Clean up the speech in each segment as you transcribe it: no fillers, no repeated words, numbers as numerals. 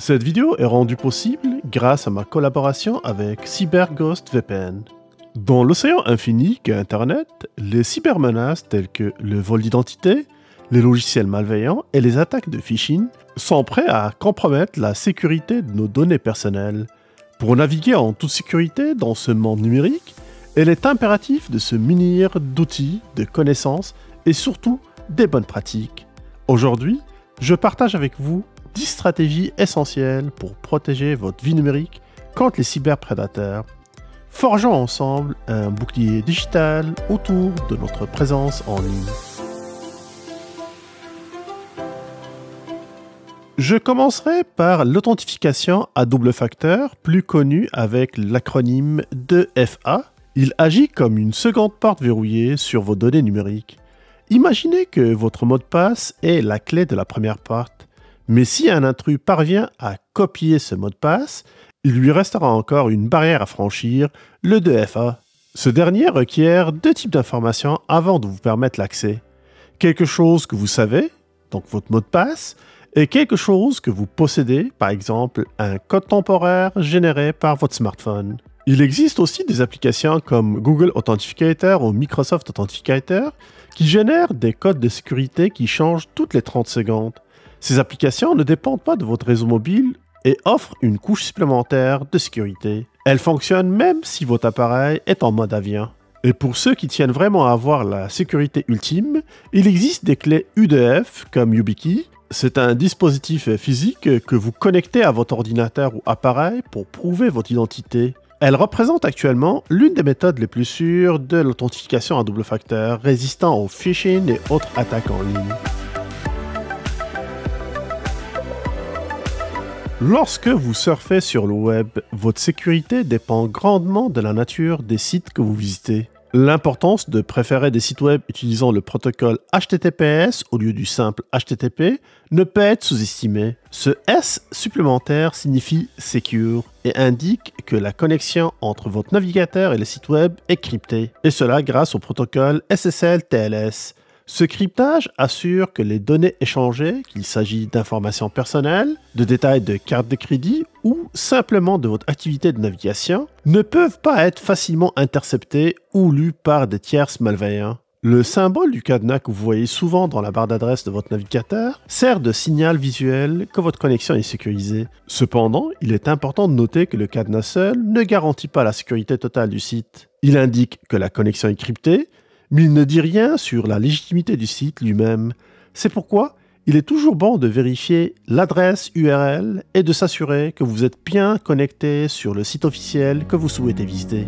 Cette vidéo est rendue possible grâce à ma collaboration avec CyberGhost VPN. Dans l'océan infini qu'est Internet, les cybermenaces telles que le vol d'identité, les logiciels malveillants et les attaques de phishing sont prêts à compromettre la sécurité de nos données personnelles. Pour naviguer en toute sécurité dans ce monde numérique, il est impératif de se munir d'outils, de connaissances et surtout des bonnes pratiques. Aujourd'hui, je partage avec vous 10 stratégies essentielles pour protéger votre vie numérique contre les cyberprédateurs. Forgeons ensemble un bouclier digital autour de notre présence en ligne. Je commencerai par l'authentification à double facteur, plus connue avec l'acronyme 2FA. Il agit comme une seconde porte verrouillée sur vos données numériques. Imaginez que votre mot de passe est la clé de la première porte. Mais si un intrus parvient à copier ce mot de passe, il lui restera encore une barrière à franchir, le 2FA. Ce dernier requiert deux types d'informations avant de vous permettre l'accès. Quelque chose que vous savez, donc votre mot de passe, et quelque chose que vous possédez, par exemple un code temporaire généré par votre smartphone. Il existe aussi des applications comme Google Authenticator ou Microsoft Authenticator qui génèrent des codes de sécurité qui changent toutes les 30 secondes. Ces applications ne dépendent pas de votre réseau mobile et offrent une couche supplémentaire de sécurité. Elles fonctionnent même si votre appareil est en mode avion. Et pour ceux qui tiennent vraiment à avoir la sécurité ultime, il existe des clés U2F comme YubiKey. C'est un dispositif physique que vous connectez à votre ordinateur ou appareil pour prouver votre identité. Elle représente actuellement l'une des méthodes les plus sûres de l'authentification à double facteur, résistant au phishing et autres attaques en ligne. Lorsque vous surfez sur le web, votre sécurité dépend grandement de la nature des sites que vous visitez. L'importance de préférer des sites web utilisant le protocole HTTPS au lieu du simple HTTP ne peut être sous-estimée. Ce S supplémentaire signifie Secure et indique que la connexion entre votre navigateur et le site web est cryptée, et cela grâce au protocole SSL-TLS. Ce cryptage assure que les données échangées, qu'il s'agit d'informations personnelles, de détails de carte de crédit ou simplement de votre activité de navigation, ne peuvent pas être facilement interceptées ou lues par des tiers malveillants. Le symbole du cadenas que vous voyez souvent dans la barre d'adresse de votre navigateur sert de signal visuel que votre connexion est sécurisée. Cependant, il est important de noter que le cadenas seul ne garantit pas la sécurité totale du site. Il indique que la connexion est cryptée, mais il ne dit rien sur la légitimité du site lui-même. C'est pourquoi il est toujours bon de vérifier l'adresse URL et de s'assurer que vous êtes bien connecté sur le site officiel que vous souhaitez visiter.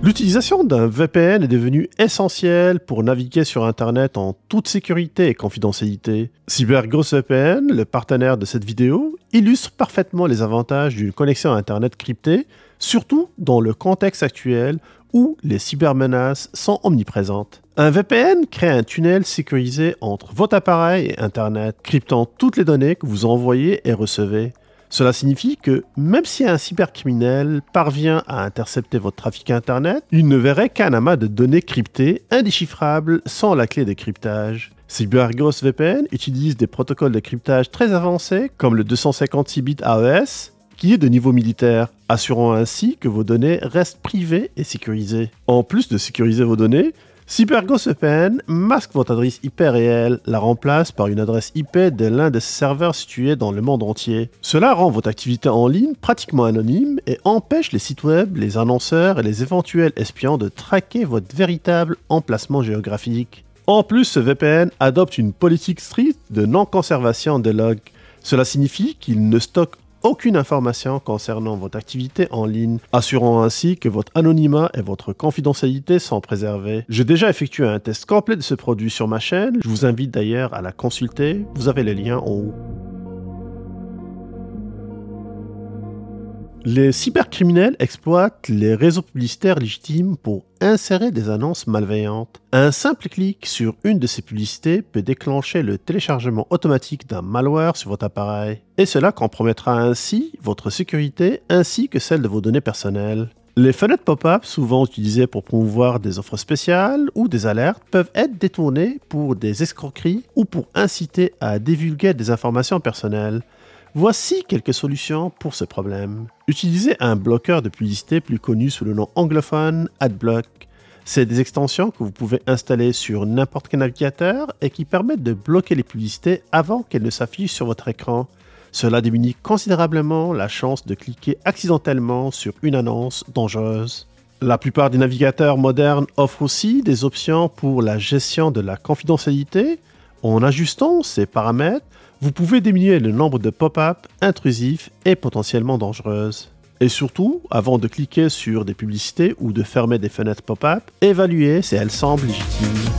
L'utilisation d'un VPN est devenue essentielle pour naviguer sur Internet en toute sécurité et confidentialité. CyberGhost VPN, le partenaire de cette vidéo, illustre parfaitement les avantages d'une connexion à Internet cryptée, surtout dans le contexte actuel où les cybermenaces sont omniprésentes. Un VPN crée un tunnel sécurisé entre votre appareil et Internet, cryptant toutes les données que vous envoyez et recevez. Cela signifie que même si un cybercriminel parvient à intercepter votre trafic Internet, il ne verrait qu'un amas de données cryptées indéchiffrables sans la clé de cryptage. CyberGhost VPN utilise des protocoles de cryptage très avancés comme le 256 bits AES, qui est de niveau militaire, assurant ainsi que vos données restent privées et sécurisées. En plus de sécuriser vos données, CyberGhost VPN masque votre adresse IP réelle, la remplace par une adresse IP de l'un de ses serveurs situés dans le monde entier. Cela rend votre activité en ligne pratiquement anonyme et empêche les sites web, les annonceurs et les éventuels espions de traquer votre véritable emplacement géographique. En plus, ce VPN adopte une politique stricte de non-conservation des logs. Cela signifie qu'il ne stocke aucune information concernant votre activité en ligne, assurant ainsi que votre anonymat et votre confidentialité sont préservés. J'ai déjà effectué un test complet de ce produit sur ma chaîne, je vous invite d'ailleurs à la consulter, vous avez le lien en haut. Les cybercriminels exploitent les réseaux publicitaires légitimes pour insérer des annonces malveillantes. Un simple clic sur une de ces publicités peut déclencher le téléchargement automatique d'un malware sur votre appareil. Et cela compromettra ainsi votre sécurité ainsi que celle de vos données personnelles. Les fenêtres pop-up, souvent utilisées pour promouvoir des offres spéciales ou des alertes, peuvent être détournées pour des escroqueries ou pour inciter à divulguer des informations personnelles. Voici quelques solutions pour ce problème. Utilisez un bloqueur de publicité plus connu sous le nom anglophone AdBlock. C'est des extensions que vous pouvez installer sur n'importe quel navigateur et qui permettent de bloquer les publicités avant qu'elles ne s'affichent sur votre écran. Cela diminue considérablement la chance de cliquer accidentellement sur une annonce dangereuse. La plupart des navigateurs modernes offrent aussi des options pour la gestion de la confidentialité. En ajustant ces paramètres, vous pouvez diminuer le nombre de pop-up intrusifs et potentiellement dangereuses. Et surtout, avant de cliquer sur des publicités ou de fermer des fenêtres pop-up, évaluez si elles semblent légitimes.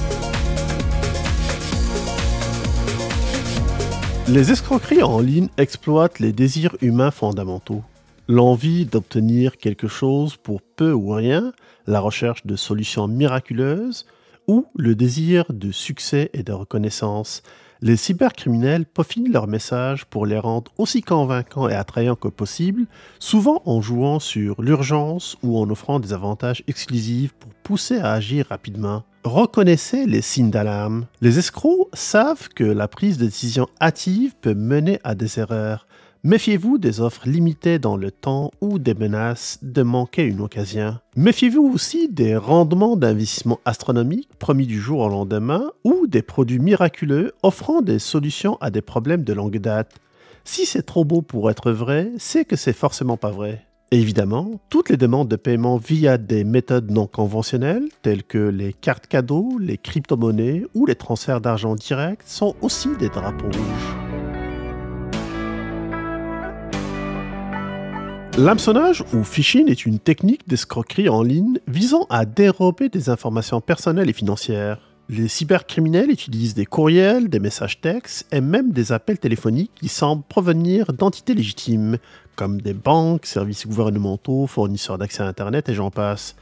Les escroqueries en ligne exploitent les désirs humains fondamentaux. L'envie d'obtenir quelque chose pour peu ou rien, la recherche de solutions miraculeuses ou le désir de succès et de reconnaissance. Les cybercriminels peaufinent leurs messages pour les rendre aussi convaincants et attrayants que possible, souvent en jouant sur l'urgence ou en offrant des avantages exclusifs pour pousser à agir rapidement. Reconnaissez les signes d'alarme. Les escrocs savent que la prise de décision hâtive peut mener à des erreurs. Méfiez-vous des offres limitées dans le temps ou des menaces de manquer une occasion. Méfiez-vous aussi des rendements d'investissement astronomiques promis du jour au lendemain ou des produits miraculeux offrant des solutions à des problèmes de longue date. Si c'est trop beau pour être vrai, c'est que c'est forcément pas vrai. Et évidemment, toutes les demandes de paiement via des méthodes non conventionnelles, telles que les cartes cadeaux, les crypto-monnaies ou les transferts d'argent directs, sont aussi des drapeaux rouges. L'hameçonnage ou phishing est une technique d'escroquerie en ligne visant à dérober des informations personnelles et financières. Les cybercriminels utilisent des courriels, des messages textes et même des appels téléphoniques qui semblent provenir d'entités légitimes, comme des banques, services gouvernementaux, fournisseurs d'accès à Internet et j'en passe.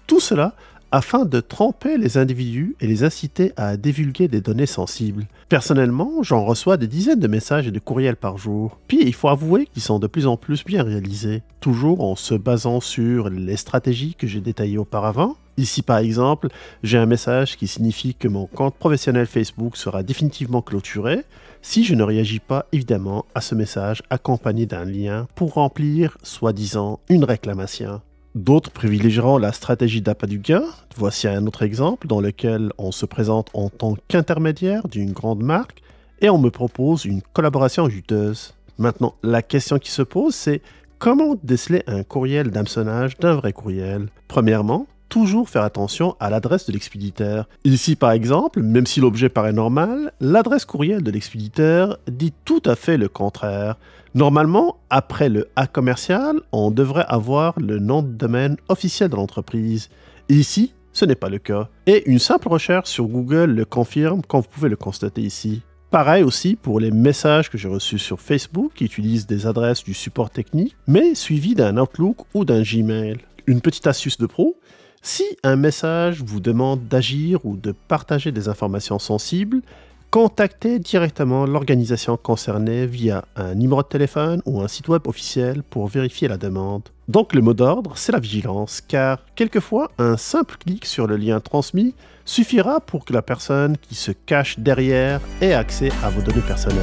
Tout cela afin de tromper les individus et les inciter à divulguer des données sensibles. Personnellement, j'en reçois des dizaines de messages et de courriels par jour. Puis il faut avouer qu'ils sont de plus en plus bien réalisés, toujours en se basant sur les stratégies que j'ai détaillées auparavant. Ici par exemple, j'ai un message qui signifie que mon compte professionnel Facebook sera définitivement clôturé si je ne réagis pas évidemment à ce message accompagné d'un lien pour remplir, soi-disant, une réclamation. D'autres privilégieront la stratégie d'appât du gain. Voici un autre exemple dans lequel on se présente en tant qu'intermédiaire d'une grande marque et on me propose une collaboration juteuse. Maintenant, la question qui se pose, c'est comment déceler un courriel d'hameçonnage d'un vrai courriel? Premièrement, toujours faire attention à l'adresse de l'expéditeur. Ici, par exemple, même si l'objet paraît normal, l'adresse courriel de l'expéditeur dit tout à fait le contraire. Normalement, après le A commercial, on devrait avoir le nom de domaine officiel de l'entreprise. Ici, ce n'est pas le cas. Et une simple recherche sur Google le confirme, comme vous pouvez le constater ici. Pareil aussi pour les messages que j'ai reçus sur Facebook qui utilisent des adresses du support technique, mais suivis d'un Outlook ou d'un Gmail. Une petite astuce de pro, si un message vous demande d'agir ou de partager des informations sensibles, contactez directement l'organisation concernée via un numéro de téléphone ou un site web officiel pour vérifier la demande. Donc le mot d'ordre, c'est la vigilance, car quelquefois, un simple clic sur le lien transmis suffira pour que la personne qui se cache derrière ait accès à vos données personnelles.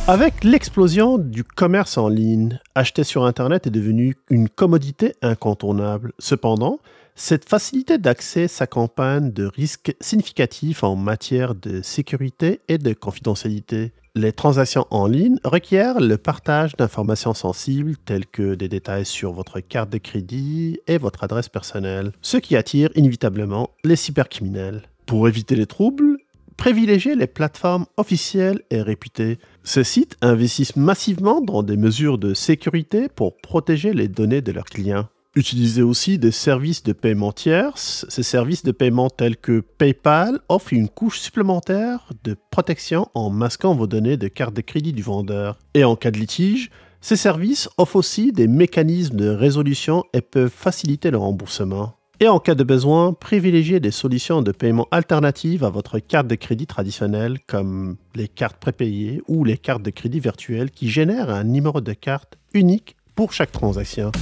Avec l'explosion du commerce en ligne, acheter sur Internet est devenu une commodité incontournable. Cependant, cette facilité d'accès s'accompagne de risques significatifs en matière de sécurité et de confidentialité. Les transactions en ligne requièrent le partage d'informations sensibles telles que des détails sur votre carte de crédit et votre adresse personnelle, ce qui attire inévitablement les cybercriminels. Pour éviter les troubles, privilégiez les plateformes officielles et réputées. Ces sites investissent massivement dans des mesures de sécurité pour protéger les données de leurs clients. Utilisez aussi des services de paiement tierces. Ces services de paiement tels que PayPal offrent une couche supplémentaire de protection en masquant vos données de carte de crédit du vendeur. Et en cas de litige, ces services offrent aussi des mécanismes de résolution et peuvent faciliter le remboursement. Et en cas de besoin, privilégiez des solutions de paiement alternatives à votre carte de crédit traditionnelle comme les cartes prépayées ou les cartes de crédit virtuelles qui génèrent un numéro de carte unique pour chaque transaction.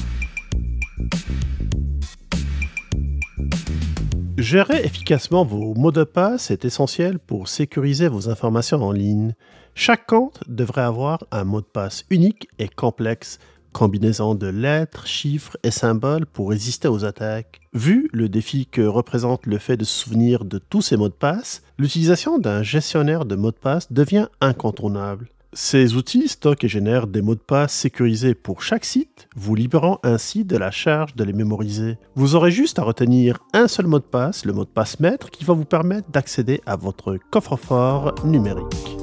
Gérer efficacement vos mots de passe est essentiel pour sécuriser vos informations en ligne. Chaque compte devrait avoir un mot de passe unique et complexe, combinaison de lettres, chiffres et symboles pour résister aux attaques. Vu le défi que représente le fait de se souvenir de tous ces mots de passe, l'utilisation d'un gestionnaire de mots de passe devient incontournable. Ces outils stockent et génèrent des mots de passe sécurisés pour chaque site, vous libérant ainsi de la charge de les mémoriser. Vous aurez juste à retenir un seul mot de passe, le mot de passe maître, qui va vous permettre d'accéder à votre coffre-fort numérique.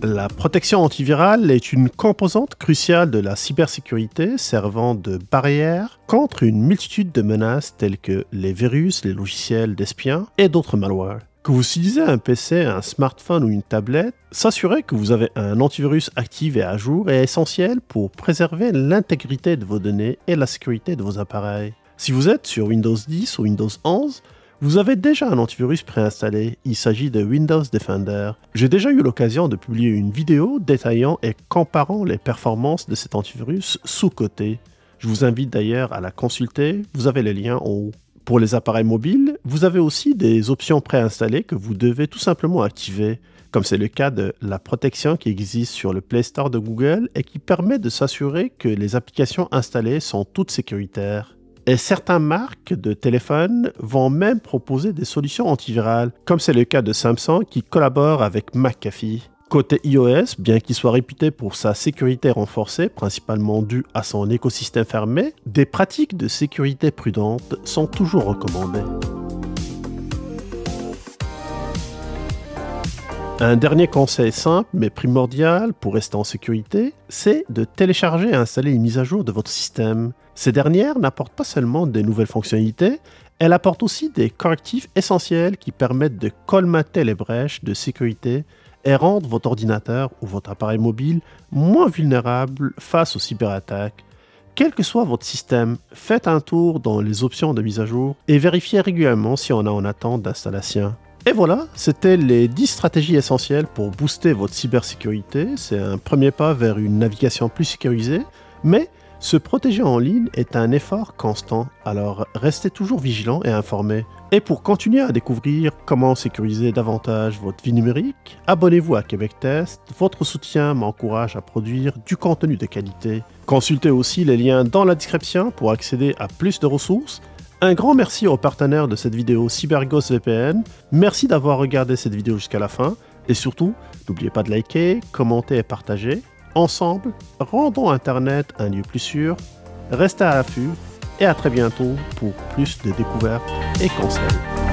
La protection antivirale est une composante cruciale de la cybersécurité servant de barrière contre une multitude de menaces telles que les virus, les logiciels d'espions et d'autres malwares. Que vous utilisez un PC, un smartphone ou une tablette, s'assurer que vous avez un antivirus actif et à jour est essentiel pour préserver l'intégrité de vos données et la sécurité de vos appareils. Si vous êtes sur Windows 10 ou Windows 11, vous avez déjà un antivirus préinstallé, il s'agit de Windows Defender. J'ai déjà eu l'occasion de publier une vidéo détaillant et comparant les performances de cet antivirus sous-coté. Je vous invite d'ailleurs à la consulter, vous avez les liens en haut. Pour les appareils mobiles, vous avez aussi des options préinstallées que vous devez tout simplement activer, comme c'est le cas de la protection qui existe sur le Play Store de Google et qui permet de s'assurer que les applications installées sont toutes sécuritaires. Et certaines marques de téléphones vont même proposer des solutions antivirales, comme c'est le cas de Samsung qui collabore avec McAfee. Côté iOS, bien qu'il soit réputé pour sa sécurité renforcée, principalement due à son écosystème fermé, des pratiques de sécurité prudentes sont toujours recommandées. Un dernier conseil simple mais primordial pour rester en sécurité, c'est de télécharger et installer une mise à jour de votre système. Ces dernières n'apportent pas seulement des nouvelles fonctionnalités, elles apportent aussi des correctifs essentiels qui permettent de colmater les brèches de sécurité et rendre votre ordinateur ou votre appareil mobile moins vulnérable face aux cyberattaques. Quel que soit votre système, faites un tour dans les options de mise à jour et vérifiez régulièrement si on est en attente d'installation. Et voilà, c'était les 10 stratégies essentielles pour booster votre cybersécurité. C'est un premier pas vers une navigation plus sécurisée, mais se protéger en ligne est un effort constant, alors restez toujours vigilant et informé. Et pour continuer à découvrir comment sécuriser davantage votre vie numérique, abonnez-vous à Québec Test, votre soutien m'encourage à produire du contenu de qualité. Consultez aussi les liens dans la description pour accéder à plus de ressources. Un grand merci aux partenaires de cette vidéo CyberGhost VPN, merci d'avoir regardé cette vidéo jusqu'à la fin, et surtout, n'oubliez pas de liker, commenter et partager. Ensemble, rendons Internet un lieu plus sûr, restez à l'affût et à très bientôt pour plus de découvertes et conseils.